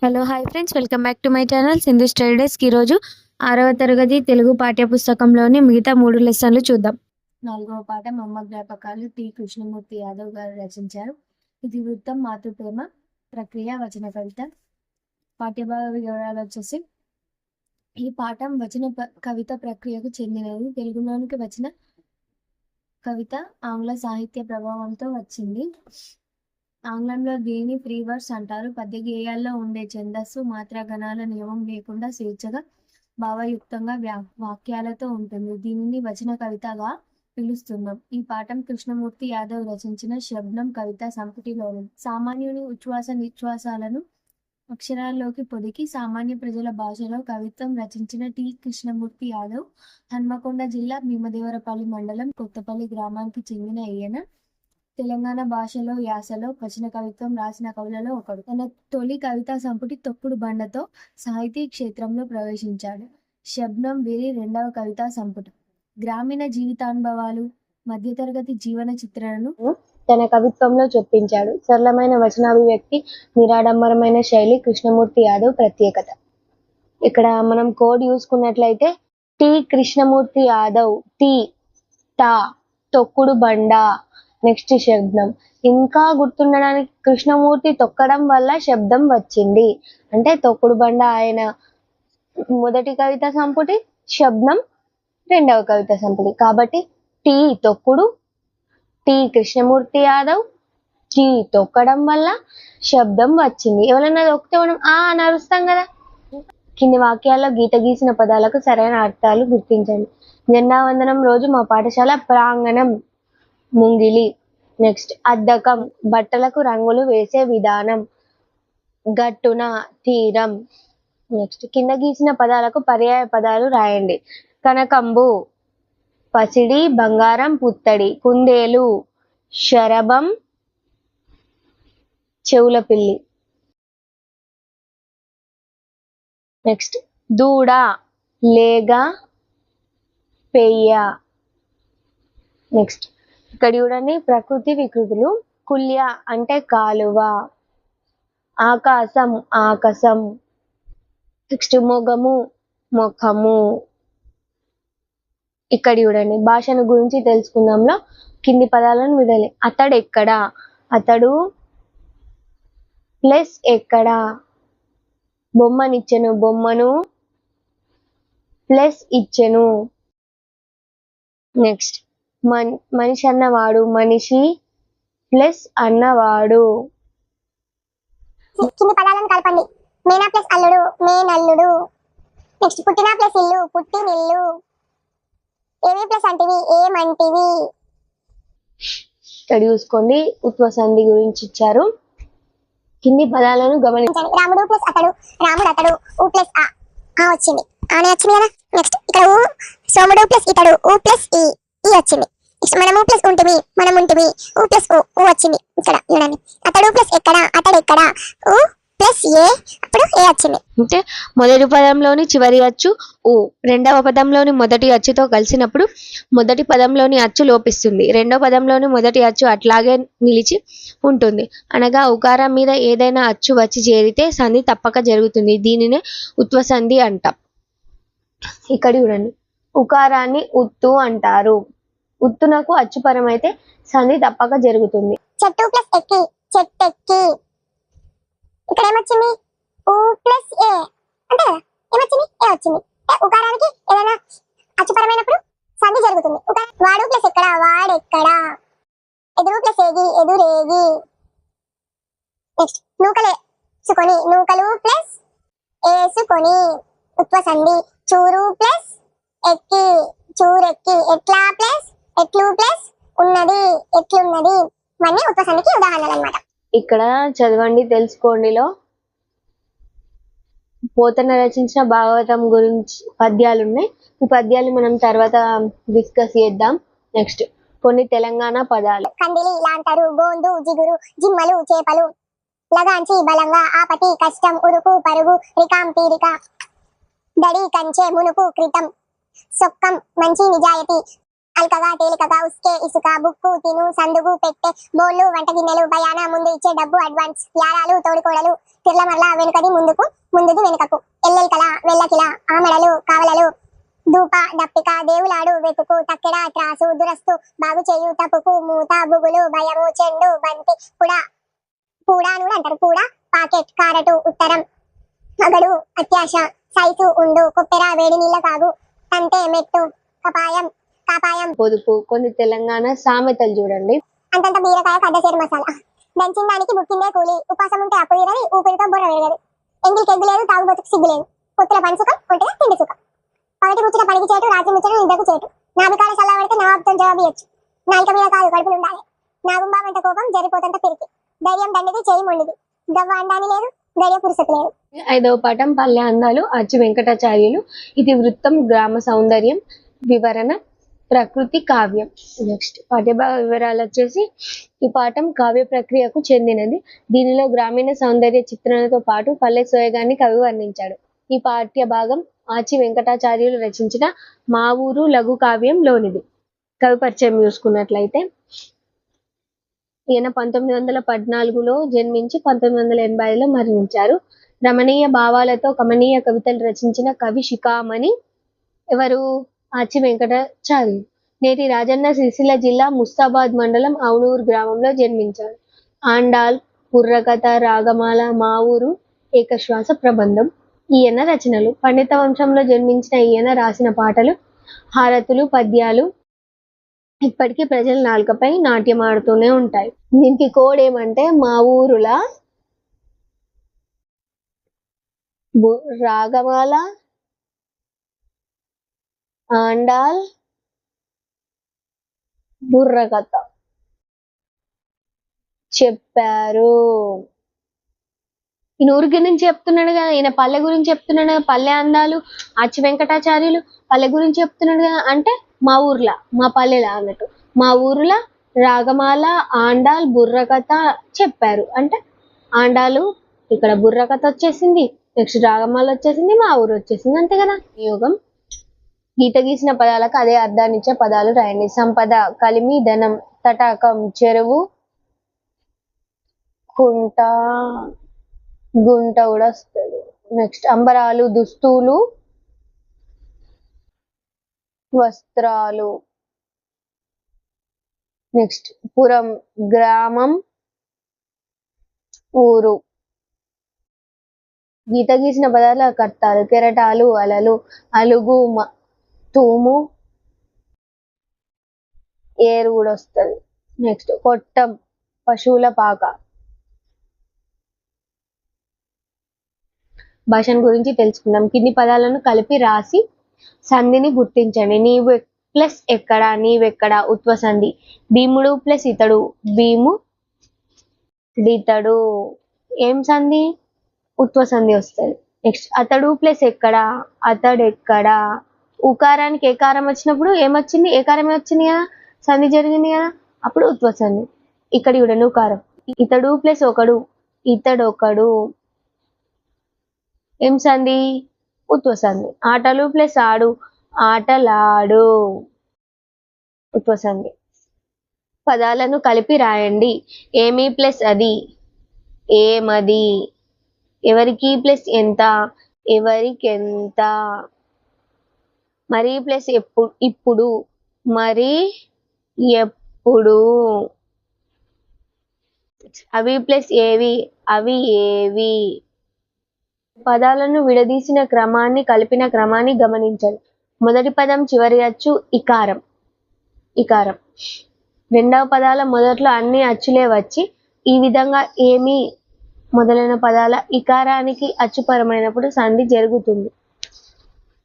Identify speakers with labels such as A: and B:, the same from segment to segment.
A: Hello hi friends, welcome back to my channel Sindhu study desk. ఈరోజు 6వ తరగతి తెలుగు పాఠ్యపుస్తకంలోని మిగతా 3 లెసన్లు చూద్దాం. 4వ పాఠం అమ్మ జ్ఞాపకాలు టి కృష్ణమూర్తి యాదవ్ గారు రచించారు. ఇది వృత్తం, మాతృప్రేమ, ప్రక్రియ, వచన కవిత. పాఠ్యభాగ వివరాలు వచ్చేసి ఈ పాఠం వచన కవిత ప్రక్రియకు చెందినది. తెలుగులోనికి వచ్చిన కవిత ఆంగ్ల సాహిత్య ప్రభావంతో వచ్చింది. ఆంగ్లంలో దీనిని ఫ్రీ వర్స్ అంటారు. పద్య గేయాల్లో ఉండే ఛందస్సు, మాత్రాగణాల నియమం లేకుండా స్వేచ్ఛగా భావయుక్తంగా వాక్యాలతో ఉంటుంది. దీనిని వచన కవితగా పిలుస్తున్నాం. ఈ పాఠం కృష్ణమూర్తి యాదవ్ రచించిన శబ్నం కవితా సంపుటిలోని సామాన్యుని ఉచ్ఛ్వాస నిశ్వాసాలను అక్షరాల్లోకి పొదికి సామాన్య ప్రజల భాషలో కవిత్వం రచించిన టి కృష్ణమూర్తి యాదవ్ హన్మకొండ జిల్లా భీమదేవరపల్లి మండలం కొత్తపల్లి గ్రామానికి చెందిన ఈయన తెలంగాణ భాషలో యాసలో వచన కవిత్వం రాసిన కవులలో ఒకడు. తన తొలి కవితా సంపుటి తొక్కుడు బండతో సాహితీ క్షేత్రంలో ప్రవేశించాడు. శబ్నం వీరి 2వ కవితా సంపుటి. గ్రామీణ జీవితానుభవాలు, మధ్యతరగతి జీవన చిత్రణను తన కవిత్వంలో చొప్పించాడు. సరళమైన వచనాభివ్యక్తి, నిరాడంబరమైన శైలి కృష్ణమూర్తి యాదవ్ ప్రత్యేకత. ఇక్కడ మనం కోడ్ చూసుకున్నట్లయితే టి కృష్ణమూర్తి యాదవ్, టి టా తొక్కుడు బండ, నెక్స్ట్ శబ్దం. ఇంకా గుర్తుండడానికి కృష్ణమూర్తి తొక్కడం వల్ల శబ్దం వచ్చింది అంటే తొక్కుడు బండ ఆయన మొదటి కవిత సంపుటి, శబ్దం 2వ కవిత సంపుటి. కాబట్టి టి తొక్కుడు, టి కృష్ణమూర్తి యాదవ్, టి తొక్కడం వల్ల శబ్దం వచ్చింది. ఎవరైనా తొక్కితే మనం అని అరుస్తాం కదా. కింది వాక్యాల్లో గీత గీసిన పదాలకు సరైన అర్థాలు గుర్తించండి. జెండా వందనం రోజు మా పాఠశాల ప్రాంగణం ముంగిలి. నెక్స్ట్ అద్దకం, బట్టలకు రంగులు వేసే విధానం. గట్టున, తీరం. నెక్స్ట్ కింద గీసిన పదాలకు పర్యాయ పదాలు రాయండి. కనకంబు, పసిడి, బంగారం, పుత్తడి. కుందేలు, శరభం, చెవుల పిల్లి. నెక్స్ట్ దూడ, లేగ, పెయ్య. నెక్స్ట్ ఇక్కడ చూడండి ప్రకృతి వికృతులు. కుల్య అంటే కాలువ. ఆకాశం, ఆకాశం. నెక్స్ట్ మొగము, ముఖము. ఇక్కడ చూడండి భాషను గురించి తెలుసుకుందాంలో కింది పదాలను విడాలి. అతడు ఎక్కడ, అతడు ప్లస్ ఎక్కడ. బొమ్మనిచ్చెను, బొమ్మను ప్లస్ ఇచ్చెను. నెక్స్ట్ మనిషి అన్నవాడు, మనిషి ప్లస్ అన్నవాడు.
B: కింది పదాలను కలపండి. మేనా ప్లస్ అల్లుడు, మేనల్లుడు. నెక్స్ట్ పుట్టిన ప్లస్ ఇల్లు, పుట్టినిల్లు. ఏమి ప్లస్ అంటివి, ఏమంటివి.
A: ఇక్కడ చూసుకోండి ఉత్వసంధి గురించి ఇచ్చారు. కింది పదాలను గమనించండి.
B: రాముడు ప్లస్ అతడు, రాముడు అతడు, ఊ ప్లస్ ఆ వచ్చింది, ఆనే వచ్చింది కదా. నెక్స్ట్ ఇక్కడ ఊ, సోముడు ప్లస్ ఇతడు, ఊ ప్లస్ ఈ వచ్చింది. నెక్స్ట్ మనము ప్లస్ ఉంటిమి, మనం ఉంటిమి, ఊ ప్లస్ ఊ వచ్చింది. ఇక్కడ చూడండి అతడు ప్లస్ ఎక్కడ, అతడు ఎక్కడ, ఊ ప్లస్ ఏ, అప్పుడు ఏ వచ్చింది.
A: అంటే మొదటి పదంలోని చివరి అచ్చు ఊ 2వ పదంలోని మొదటి అచ్చుతో కలిసినప్పుడు మొదటి పదంలోని అచ్చు లోపిస్తుంది. 2వ పదంలోని మొదటి అచ్చు అట్లాగే నిలిచి ఉంటుంది. అనగా ఉకారం మీద ఏదైనా అచ్చు వచ్చి చేరితే సంధి తప్పక జరుగుతుంది. దీనినే ఉత్వసంధి అంటాం. ఇక్కడ చూడండి ఉకారాన్ని ఉత్తు అంటారు. ఉత్తునకు అచ్చుపరమైతే సంధి తప్పక జరుగుతుంది.
B: చెట్టు ప్లస్ ఎక్కి, చెట్టెక్కి. ఇక్కడ ఏమొచ్చింది, ఊ ప్లస్ ఏ అంటే ఏమొచ్చింది, ఏ వచ్చింది. ఉకారానికి ఏదైనా అచ్చుపరమైనప్పుడు సంధి జరుగుతుంది. వాడు ప్లస్ ఎక్కడ, వాడెక్కడ. ఎదురు ప్లస్ ఏగి, ఎదురేగి. నెక్స్ట్ నూకలేసుకొని, నూకలు ప్లస్ ఏసుకొని, ఉత్వసంధి. చూరు ప్లస్ ఎక్కి, చూరెక్కి. ఎట్లా ప్లస్ ఎట్లు ప్లస్ ఉన్నది, ఎట్లున్నది. ఇవన్నీ ఉత్వసంధికి ఉదాహరణలు అన్నమాట.
A: ఇక్కడ చదవండి తెలుసుకోండిలో పోతన రచించిన భాగవతం గురించి పద్యాలు ఉన్నాయి. ఈ పద్యాలు మనం తర్వాత డిస్కస్ చేద్దాం. నెక్స్ట్ కొన్ని తెలంగాణ పదాలు.
B: కందిలి, లాంటరు, గోందు, జిగురు, జిమ్మలు, చేపలు. లగాంచి, బలంగా, ఆపతి, కష్టం, ఉరుకు, పరుగు, రికాం, తీరిక. దడి, కంచె, మునుపు, క్రితం. సొక్కం, మంచి, నిజాయితీ. అల్కగా తేలికగా ఉస్కే ఇసుక బుక్కు తిను సందుగు పెట్టె బోళ్ళు వంట గిన్నెలు భయాన ముందు ఇచ్చే డబ్బు అడ్వాన్స్ యారాలు తోడుకోడలు తిర్లమర్ల వెనుకది ముందుకు ముందుది వెనుకకు ఎల్లెల్కల వెళ్ళకిల ఆమెడలు కావలలు ధూప దప్పిక దేవులాడు వెతుకు తక్కెడ త్రాసు దురస్తు బాగు చేయు తప్పుకు మూత బుగులు భయము చెండు బంతి పూడాను అంటారు పూడ పాకెట్ కారటు ఉత్తరం మగడు అత్యాశ సైజు ఉండు కొప్పెర వేడి నీళ్ళ తాగు తంటే మెట్టు కపాయం కాపాయం
A: పొదుపు. కొన్ని తెలంగాణ సామెతలు చూడండి.
B: అంతంత బీరకాయ కడ్డసేరు మసాలా దంచిన దానికి బుక్కిందే కూలి ఉపాసం ఉంటే అప్పు తీరది ఊపిరితో బుర్ర వేరగదు ఎంగిలికి ఎగ్గు లేదు తాగుబోతుకు సిగ్గు లేదు పొత్తుల పని సుఖం ఒంటిగా తిండి సుఖం పగటి ముచ్చట పనికి చేటు రాత్రి ముచ్చట నిద్రకు చేటు నాభికాల సల్లా పడితే నవాబ్తో జవాబు ఇవ్వచ్చు నాలుక మీద కాదు కడుపులు ఉండాలి నాగుంబామంత కోపం జరిపోతంత పిరికి ధైర్యం దండిది చేయి మొండిది గవ్వ అండాని లేదు ధైర్య పురుషత లేదు.
A: 5వ పాఠం పల్లె అందాలు ఆచి వెంకటాచార్యులు. ఇది వృత్తం గ్రామ సౌందర్యం వివరణ ప్రకృతి కావ్యం. నెక్స్ట్ పాఠ్యభాగ వివరాలు వచ్చేసి ఈ పాఠం కావ్య ప్రక్రియకు చెందినది. దీనిలో గ్రామీణ సౌందర్య చిత్రణతో పాటు పల్లె సోయగాన్ని కవి వర్ణించాడు. ఈ పాఠ్య భాగం ఆచి వెంకటాచార్యులు రచించిన మా ఊరు లఘు కావ్యంలోనిది. కవి పరిచయం చూసుకున్నట్లయితే ఈయన 1914లో జన్మించి 1985లో మరణించారు. రమణీయ భావాలతో కమనీయ కవితలు రచించిన కవి శిఖామణి ఎవరు? ఆచి వెంకటాచార్యులు. నేటి రాజన్న సిరిసిల్ల జిల్లా ముస్తాబాద్ మండలం అవునూరు గ్రామంలో జన్మించారు. ఆండాల్, బుర్రకథ, రాగమాల, మా ఊరు, ఏకశ్వాస ప్రబంధం ఈయన రచనలు. పండిత వంశంలో జన్మించిన ఈయన రాసిన పాటలు, హారతులు, పద్యాలు ఇప్పటికీ ప్రజల నాలుకపై నాట్యమాడుతూనే ఉంటాయి. దీనికి కోడ్ ఏమంటే మా ఊరుల రాగమాల, ఆండాల్, బుర్రకథ చెప్పారు. ఈయన ఊరి గురించి చెప్తున్నాడు కదా, ఈయన పల్లె గురించి చెప్తున్నాడు కదా, పల్లె అందాలు ఆచి వెంకటాచార్యులు పల్లె గురించి చెప్తున్నాడు కదా, అంటే మా ఊర్లా మా పల్లెలా అన్నట్టు. మా ఊర్ల రాగమాల, ఆండాల్, బుర్రకథ చెప్పారు అంటే ఆండాలు ఇక్కడ బుర్రకథ వచ్చేసింది, నెక్స్ట్ రాగమాల వచ్చేసింది, మా ఊరు వచ్చేసింది, అంతే కదా. వినియోగం గీత గీసిన పదాలకు అదే అర్థాన్ని ఇచ్చే పదాలు రాయండి. సంపద, కలిమి, ధనం, తటాకం, చెరువు, కుంట, గుంట కూడా వస్తుంది. నెక్స్ట్ అంబరాలు, దుస్తులు, వస్త్రాలు. నెక్స్ట్ పురం, గ్రామం, ఊరు. గీత గీసిన పదాల కర్తాలు కెరటాలు, అలలు, అలుగు, తూము, ఏరు కూడా వస్తుంది. నెక్స్ట్ కొట్టం, పశువుల పాక. భాషను గురించి తెలుసుకుందాం. కింది పదాలను కలిపి రాసి సంధిని గుర్తించండి. నీవు ప్లస్ ఎక్కడ, నీవెక్కడ ఉత్వ సంధి. భీముడు ప్లస్ ఇతడు, భీము డితడు ఏం సంధి? ఉత్వ సంధి వస్తుంది. నెక్స్ట్ అతడు ప్లస్ ఎక్కడ, అతడెక్కడ. ఉకారానికి ఏకారం వచ్చినప్పుడు ఏమొచ్చింది? ఏకారమే వచ్చింది కదా, సంధి జరిగింది కదా, అప్పుడు ఉత్వ సంధి. ఇక్కడ చూడండి ఉకారం. ఇతడు ప్లస్ ఒకడు, ఇతడొకడు ఏం సంధి? ఉత్వ సంధి. ఆటలు ప్లస్ ఆడు, ఆటలాడు ఉత్వ సంధి. పదాలను కలిపి రాయండి. ఏమి ప్లస్ అది, ఏమది. ఎవరికి ప్లస్ ఎంత, ఎవరికెంత. మరి ప్లస్ ఇప్పుడు, మరి ఎప్పుడు. అవి ప్లస్ ఏవి, అవి ఏవి. పదాలను విడదీసిన క్రమాన్ని, కలిపిన క్రమాన్ని గమనించండి. మొదటి పదం చివరి అచ్చు ఇకారం, ఇకారం. రెండవ పదాల మొదట్లో అన్ని అచ్చులే వచ్చి ఈ విధంగా ఏమి మొదలైన పదాల ఇకారానికి అచ్చుపరమైనప్పుడు సంధి జరుగుతుంది.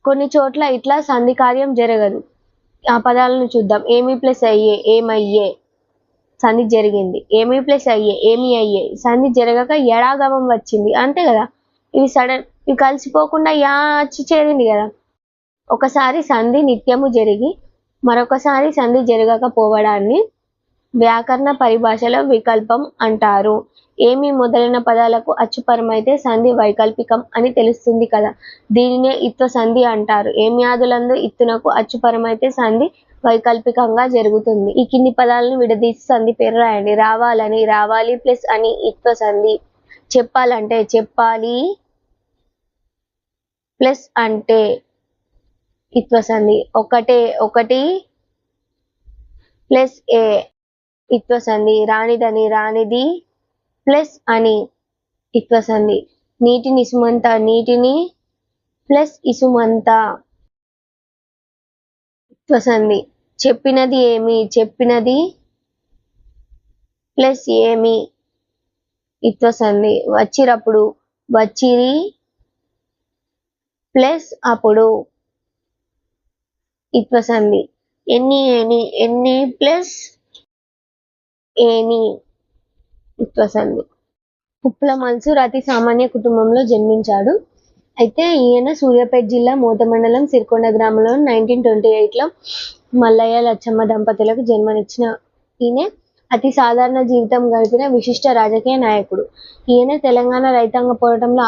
A: కొన్ని చోట్ల ఇట్లా సంధి కార్యం జరగదు. ఆ పదాలను చూద్దాం. ఏమి ప్లస్ అయ్యే, ఏమయ్యే సంధి జరిగింది. ఏమి ప్లస్ అయ్యే, ఏమి అయ్యే సంధి జరగక ఎడాగమం వచ్చింది, అంతే కదా. ఇవి కలిసిపోకుండా యా అచ్చి చేరింది కదా. ఒకసారి సంధి నిత్యము జరిగి మరొకసారి సంధి జరగకపోవడాన్ని వ్యాకరణ పరిభాషలో వికల్పం అంటారు. ఏమి మొదలైన పదాలకు అచ్చుపరమైతే సంధి వైకల్పికం అని తెలుస్తుంది కదా. దీనినే ఇత్వ సంధి అంటారు. ఏమ్యాదులందు ఇత్తునకు అచ్చుపరమైతే సంధి వైకల్పికంగా జరుగుతుంది. ఈ కింది పదాలను విడదీసి సంధి పేరు రాయండి. రావాలని, రావాలి ప్లస్ అని ఇత్వ సంధి. చెప్పాలంటే, చెప్పాలి ప్లస్ అంటే ఇత్వ సంధి. ఒకటే, ఒకటి ప్లస్ ఏ ఇత్వ సంధి. రానిదని, రానిది ప్లస్ అని ఇత్వ సంధి. నీటిని ఇసుమంత, నీటిని ప్లస్ ఇసుమంత ఇత్వ సంధి. చెప్పినది ఏమి, చెప్పినది ప్లస్ ఏమి ఇత్వ సంధి. వచ్చిరప్పుడు, వచ్చిరి ప్లస్ అప్పుడు ఇత్వ సంధి. ఎన్ని ఏని, ఎన్ని ప్లస్ ఏని ఇత్వ సంధి. కుప్ల మన్సూర్ అతి సామాన్య కుటుంబంలో జన్మించాడు. అయితే ఈయన సూర్యాపేట జిల్లా మోత మండలం సిరికొండ గ్రామంలో 1928లో మల్లయ్య లచ్చమ్మ దంపతులకు జన్మనిచ్చిన ఈయన అతి సాధారణ జీవితం గడిపిన విశిష్ట రాజకీయ నాయకుడు. ఈయన తెలంగాణ రైతాంగ పోరాటంలో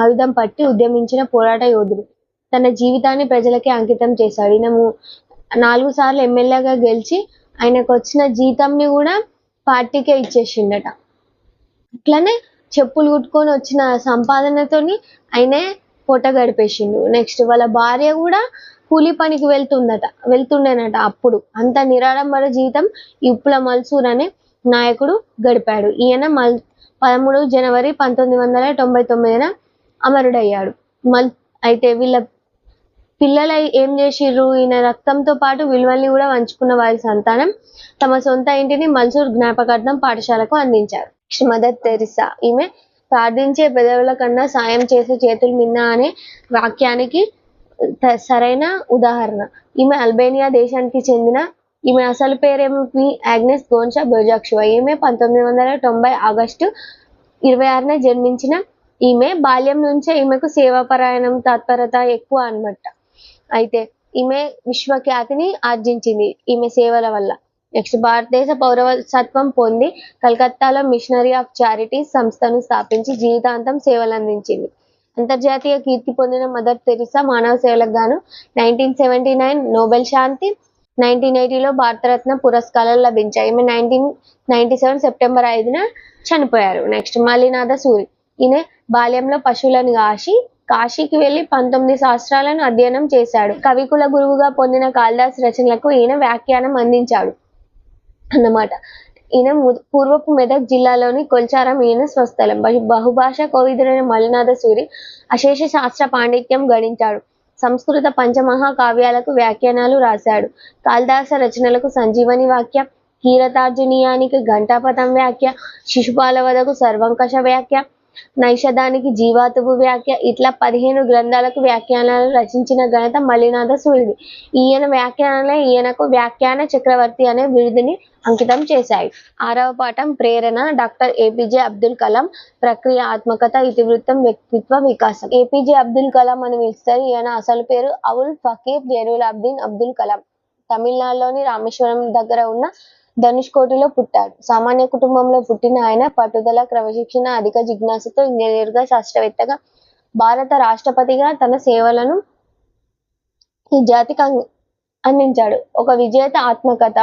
A: ఆయుధం పట్టి ఉద్యమించిన పోరాట యోధుడు. తన జీవితాన్ని ప్రజలకే అంకితం చేశాడు. ఈయన 4 సార్లు ఎమ్మెల్యేగా గెలిచి ఆయనకు వచ్చిన జీతంని కూడా పార్టీకే ఇచ్చేసిండట. అట్లనే చెప్పులు కుట్టుకొని వచ్చిన సంపాదనతోని ఆయనే పూట గడిపేసిండు. నెక్స్ట్ వాళ్ళ భార్య కూడా కూలి పనికి వెళ్తుండేనట. అప్పుడు అంత నిరాడంబర జీవితం ఈ ఉప్పుల మన్సూర్ అనే నాయకుడు గడిపాడు. ఈయన 13 జనవరి 1999న అమరుడయ్యాడు. అయితే వీళ్ళ పిల్లలు ఏం చేసిర్రు, ఈయన రక్తంతో పాటు విలువల్ని కూడా పంచుకున్న వారి సంతానం తమ సొంత ఇంటిని మన్సూర్ జ్ఞాపకార్థం పాఠశాలకు అందించారు. మదర్ తెరిసా ఈమె ప్రార్థించే పెదవుల కన్నా సాయం చేసే చేతులు మిన్న అనే వాక్యానికి సరైన ఉదాహరణ. ఈమె అల్బేనియా దేశానికి చెందిన ఈమె అసలు పేరేమో ఆగ్నెస్ గోన్షా బొజాక్షువా. ఈమె 1990 ఆగస్టు 26న జన్మించిన ఈమె బాల్యం నుంచే ఈమెకు సేవాపరాయణం తత్పరత ఎక్కువ అన్నమాట. అయితే ఈమె విశ్వఖ్యాతిని ఆర్జించింది ఈమె సేవల వల్ల. నెక్స్ట్ భారతదేశ పౌరసత్వం పొంది కలకత్తాలో మిషనరీ ఆఫ్ చారిటీస్ సంస్థను స్థాపించి జీవితాంతం సేవలు అందించింది. అంతర్జాతీయ కీర్తి పొందిన మదర్ తెరిసా మానవ సేవలకు గాను 1979 నోబెల్ శాంతి, 1980లో భారతరత్న పురస్కారాలు లభించాయి. ఈమె 1997 సెప్టెంబర్ 5న చనిపోయారు. నెక్స్ట్ మల్లినాథ సూరి. ఈయన బాల్యంలో పశువులను కాశీకి వెళ్లి 19 శాస్త్రాలను అధ్యయనం చేశాడు. కవికుల గురువుగా పొందిన కాళిదాస్ రచనలకు ఈయన వ్యాఖ్యానం అందించాడు అన్నమాట. ఈయన పూర్వపు మెదక్ జిల్లాలోని కొల్చారం ఈయన స్వస్థలం. బహుభాషా కోవిదుడైన మల్లినాథ సూరి అశేష శాస్త్ర పాండిత్యం గడించాడు. సంస్కృత పంచమహా కావ్యాలకు వ్యాఖ్యానాలు రాశాడు. కాళిదాస రచనలకు సంజీవని వాక్య, కీరతార్జునీయానికి ఘంటాపథం వ్యాఖ్య, శిశుపాల వధకు సర్వంకష వ్యాఖ్య, నైషధానికి జీవాతువు వ్యాఖ్య ఇట్లా 15 గ్రంథాలకు వ్యాఖ్యానాలు రచించిన ఘనత మల్లినాథ సూరిది. ఈయన వ్యాఖ్యానాలే ఈయనకు వ్యాఖ్యాన చక్రవర్తి అనే బిరుదుని అంకితం చేశాయి. 6వ పాఠం ప్రేరణ. డాక్టర్ ఏపీజే అబ్దుల్ కలాం ప్రక్రియ ఆత్మకథ ఇతివృత్తం వ్యక్తిత్వ వికాసం. ఏపీజే అబ్దుల్ కలాం అని పిలుస్తారు. ఈయన అసలు పేరు అవుల్ ఫకీర్ జైనులాబ్దీన్ అబ్దుల్ కలాం. తమిళనాడులోని రామేశ్వరం దగ్గర ఉన్న ధనుష్కోటిలో పుట్టాడు. సామాన్య కుటుంబంలో పుట్టిన ఆయన పట్టుదల, క్రమశిక్షణ, అధిక జిజ్ఞాసతో ఇంజనీర్గా, శాస్త్రవేత్తగా, భారత రాష్ట్రపతిగా తన సేవలను ఈ జాతికి అందించాడు. ఒక విజేత ఆత్మకథ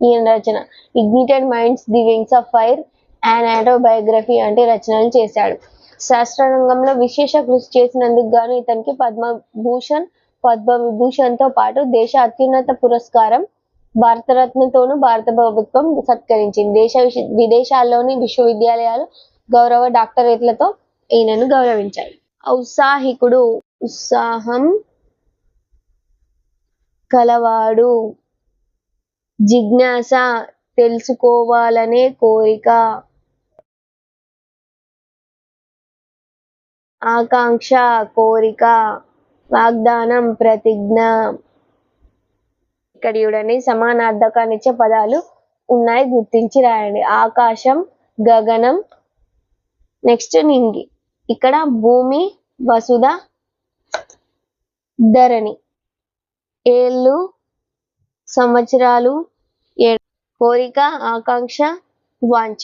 A: ఈయన రచన. Ignited minds, the wings of fire, and autobiography వంటి రచనలు చేశాడు. శాస్త్ర రంగంలో విశేష కృషి చేసినందుకు గాను ఇతనికి పద్మభూషణ్, పద్మవిభూషణ్తో పాటు దేశ అత్యున్నత పురస్కారం భారతరత్నతోనూ భారత ప్రభుత్వం సత్కరించింది. విదేశాల్లోని విశ్వవిద్యాలయాలు గౌరవ డాక్టరేట్లతో ఈయనను గౌరవించాయి. ఔత్సాహికుడు, ఉత్సాహం కలవాడు. జిజ్ఞాస, తెలుసుకోవాలనే కోరిక. ఆకాంక్ష, కోరిక. వాగ్దానం, ప్రతిజ్ఞ. ఇక్కడ చూడండి సమానార్థకాన్నిచ్చే పదాలు ఉన్నాయి, గుర్తించి రాయండి. ఆకాశం, గగనం. నెక్స్ట్ నింగి. ఇక్కడ భూమి, వసుధ, ధరణి. ఏళ్ళు, సంవత్సరాలు, కోరిక, ఆకాంక్ష, వాంఛ.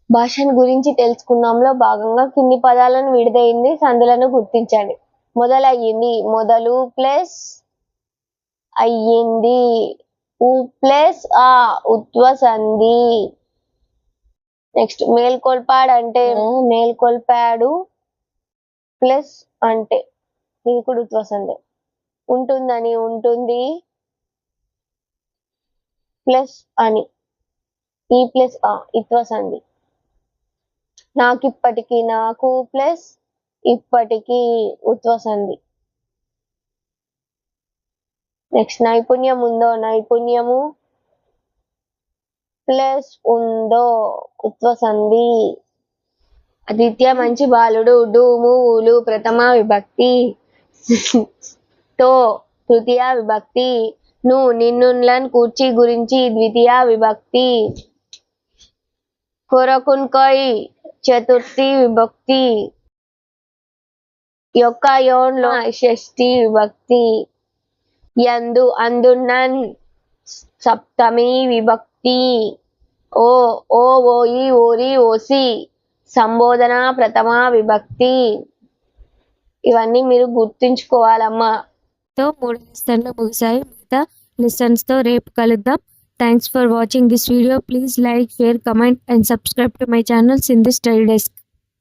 A: భాషను గురించి తెలుసుకున్నాంలో భాగంగా కింది పదాలను విడదీయండి, సందులను గుర్తించండి. మొదలయ్యింది, మొదలు ప్లస్ అయ్యింది.
C: ఉ ప్లస్ ఆ ఉత్వ సంధి. నెక్స్ట్ మేల్కొల్పాడు అంటే మేల్కొల్పాడు ప్లస్ అంటే ఇది కూడా ఉత్వ సంధి. ఉంటుందని ఉంటుంది ప్లస్ అని ఈ ప్లస్ ఆ ఇత్వ సంధి. నాకిప్పటికి నాకు ప్లస్ ఇప్పటికి ఉత్వ సంధి. నెక్స్ట్ నైపుణ్యం ఉందో నైపుణ్యము ప్లస్ ఉందో ఉత్వ సంధి. ఆదిత్య మంచి బాలుడు డూము ఊలు ప్రథమ విభక్తి తో తృతీయ విభక్తి. నిన్నున్లన్ కూర్చి గురించి ద్వితీయ విభక్తి. కొరకున్కొయ్ చతుర్థి విభక్తి. యొక్క యోన్లో షష్ఠి విభక్తి. యందు అందున్నన్ సప్తమి విభక్తి. ఓ ఓయి ఓరి ఓసి సంబోధన ప్రథమ విభక్తి. ఇవన్నీ మీరు గుర్తుంచుకోవాలమ్మా.
A: తో 3 లెసన్లు ముగిశాయి. మిగతా లెసన్స్తో రేపు కలుద్దాం. Thanks for watching this video. Please like, share, comment and subscribe to my channel Sindhu study desk.